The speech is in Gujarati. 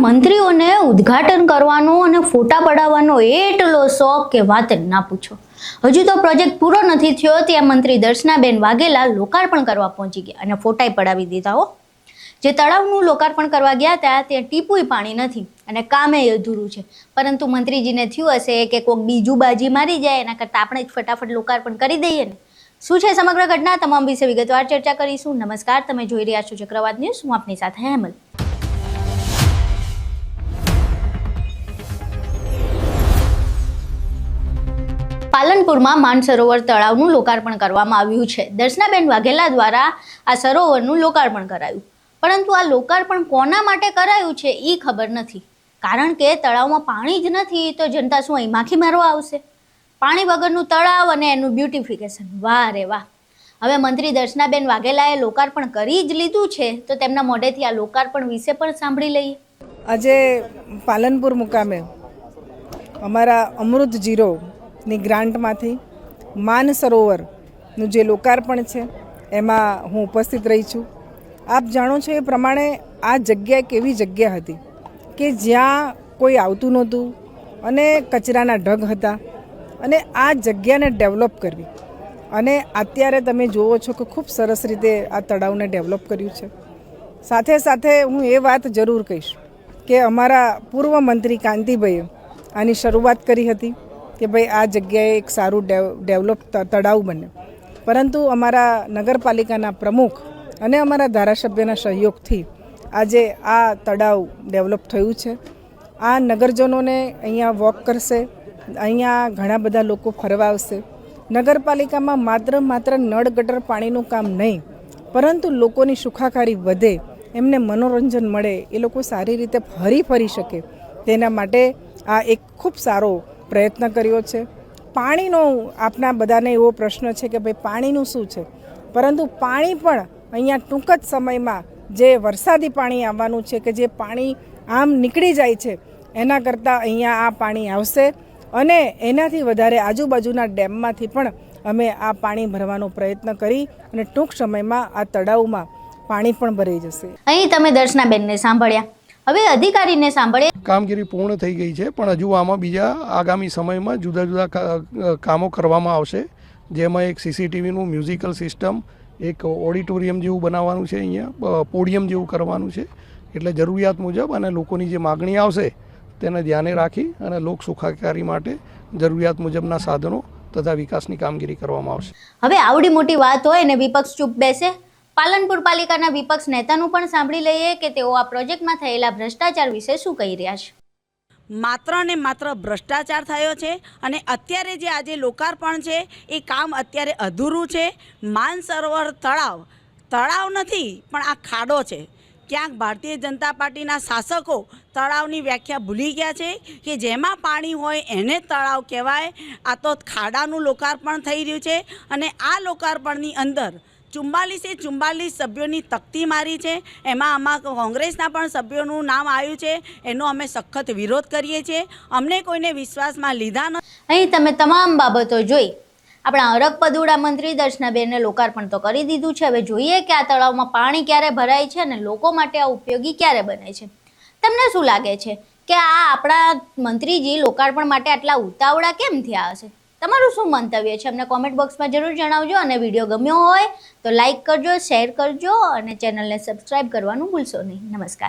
મંત્રીઓને ઉદ્ઘાટન કરવાનો અને ફોટા પડાવવાનો એટલો શોખ કે વાત જ ના પૂછો। હજુ તો પ્રોજેક્ટ પૂરો નથી થયો ત્યાં મંત્રી દર્શનાબેન વાઘેલા લોકાર્પણ કરવા પહોંચી ગયા અને ફોટાય પડાવી દીધા હો। જે તળાવનું લોકાર્પણ કરવા ગયા ત્યાં ટીપુય પાણી નથી અને કામે અધૂરું છે, પરંતુ મંત્રીજીને થયું હશે કે કોઈક બીજું બાજી મારી જાય એના કરતાં આપણે જ ફટાફટ લોકાર્પણ કરી દઈએ ને। શું છે સમગ્ર ઘટના, તમામ વિશે વિગતવાર ચર્ચા કરીશું। નમસ્કાર, તમે જોઈ રહ્યા છો ચક્રવાત ન્યૂઝ, હું આપની સાથે હેમલ। પાલનપુરમાં માનસરોવર તળાવનું લોકાર્પણ કરવામાં આવ્યું છે। દર્શનાબેન વાઘેલા દ્વારા આ સરોવરનું લોકાર્પણ કરાયું, પરંતુ આ લોકાર્પણ કોના માટે કરાયું છે એ ખબર નથી, કારણ કે તળાવમાં પાણી જ નથી તો જનતા શું અહીં માખી મારવા આવશે? પાણી વગરનું તળાવ અને એનું બ્યુટિફિકેશન, વાહ રે વાહ। હવે મંત્રી દર્શનાબેન વાઘેલાએ લોકાર્પણ કરી જ લીધું છે તો તેમના મોઢેથી આ લોકાર્પણ વિશે પણ સાંભળી લઈએ। આજે પાલનપુર મુકામે અમારા અમૃત જીરોની ગ્રાન્ટમાંથી માનસરોવરનું જે લોકાર્પણ છે એમાં હું ઉપસ્થિત રહી છું। આપ જાણો છો એ પ્રમાણે આ જગ્યા એક એવી જગ્યા હતી કે જ્યાં કોઈ આવતું નહોતું અને કચરાના ઢગ હતા, અને આ જગ્યાને ડેવલપ કરવી, અને અત્યારે તમે જુઓ છો કે ખૂબ સરસ રીતે આ તળાવને ડેવલપ કર્યું છે। સાથે સાથે હું એ વાત જરૂર કહીશ કે અમારા પૂર્વ મંત્રી કાંતિભાઈએ આની શરૂઆત કરી હતી કે ભાઈ આ જગ્યાએ એક સારું ડેવલપ તળાવ બને, પરંતુ અમારા નગરપાલિકાના પ્રમુખ અને અમારા ધારાસભ્યના સહયોગથી આજે આ તળાવ ડેવલપ થયું છે। આ નગરજનોને અહીંયા વોક કરશે, અહીંયા ઘણા બધા લોકો ફરવા આવશે। નગરપાલિકામાં માત્ર નળ ગટર પાણીનું કામ નહીં, પરંતુ લોકોની સુખાકારી વધે, એમને મનોરંજન મળે, એ લોકો સારી રીતે ફરી શકે, તેના માટે આ એક ખૂબ સારો પ્રયત્ન કર્યો છે। પાણીનો આપણા બધાને એવો પ્રશ્ન છે કે ભાઈ પાણીનું શું છે, પરંતુ પાણી પણ અહીંયા ટૂંક જ સમયમાં જે વરસાદી પાણી આવવાનું છે કે જે પાણી આમ નીકળી જાય છે એના કરતાં અહીંયા આ પાણી આવશે, અને એનાથી વધારે આજુબાજુના ડેમમાંથી પણ અમે આ પાણી ભરવાનો પ્રયત્ન કરી અને ટૂંક સમયમાં આ તળાવમાં પાણી પણ ભરાઈ જશે। અહીં તમે દર્શનાબેનને સાંભળ્યા, હવે અધિકારીને સાંભળે। કામગીરી પૂર્ણ થઈ ગઈ છે, પણ હજુ આમાં બીજા આગામી સમયમાં જુદા જુદા કામો કરવામાં આવશે, જેમાં એક સીસીટીવીનું મ્યુઝિકલ સિસ્ટમ, એક ઓડિટોરિયમ જેવું બનાવવાનું છે, અહીંયા પોડિયમ જેવું કરવાનું છે। એટલે જરૂરિયાત મુજબ અને લોકોની જે માગણી આવશે તેને ધ્યાને રાખી અને લોક સુખાકારી માટે જરૂરિયાત મુજબના સાધનો તથા વિકાસની કામગીરી કરવામાં આવશે। હવે આવડી મોટી વાત હોય ને વિપક્ષ ચૂપ બેસે? પાલનપુર પાલિકાના વિપક્ષ નેતાનું પણ સાંભળી લઈએ કે તેઓ આ પ્રોજેક્ટમાં થયેલા ભ્રષ્ટાચાર વિશે શું કહી રહ્યા છે। માત્ર ને માત્ર ભ્રષ્ટાચાર થયો છે, અને અત્યારે જે આજે લોકાર્પણ છે એ કામ અત્યારે અધૂરું છે। માનસરોવર તળાવ નથી પણ આ ખાડો છે। ક્યાંક ભારતીય જનતા પાર્ટીના શાસકો તળાવની વ્યાખ્યા ભૂલી ગયા છે કે જેમાં પાણી હોય એને તળાવ કહેવાય। આ તો ખાડાનું લોકાર્પણ થઈ રહ્યું છે, અને આ લોકાર્પણની અંદર 44 સભ્યોની તકતી મારી છે। એમાં આમાં કોંગ્રેસના પણ સભ્યોનું નામ આવ્યું છે, એનો અમે સખત વિરોધ કરીએ છીએ। અમને કોઈને વિશ્વાસમાં લીધા નથી। અહીં તમે તમામ બાબતો જોઈ। આપણા અરગપદુડા મંત્રી દર્શનાબેને લોકાર્પણ તો કરી દીધું છે, હવે જોઈએ કે આ તળાવમાં પાણી ક્યારે ભરાય છે અને લોકો માટે આ ઉપયોગી ક્યારે બને છે। તમને શું લાગે છે કે આ આપણા મંત્રીજી લોકાર્પણ માટે આટલા ઉતાવળા કેમ થયા હશે? તમારું શું મંતવ્ય છે અમને કોમેન્ટ બોક્સમાં જરૂર જણાવજો, અને વિડીયો ગમ્યો હોય તો લાઈક કરજો, શેર કરજો અને ચેનલને સબસ્ક્રાઈબ કરવાનું ભૂલશો નહીં। નમસ્કાર।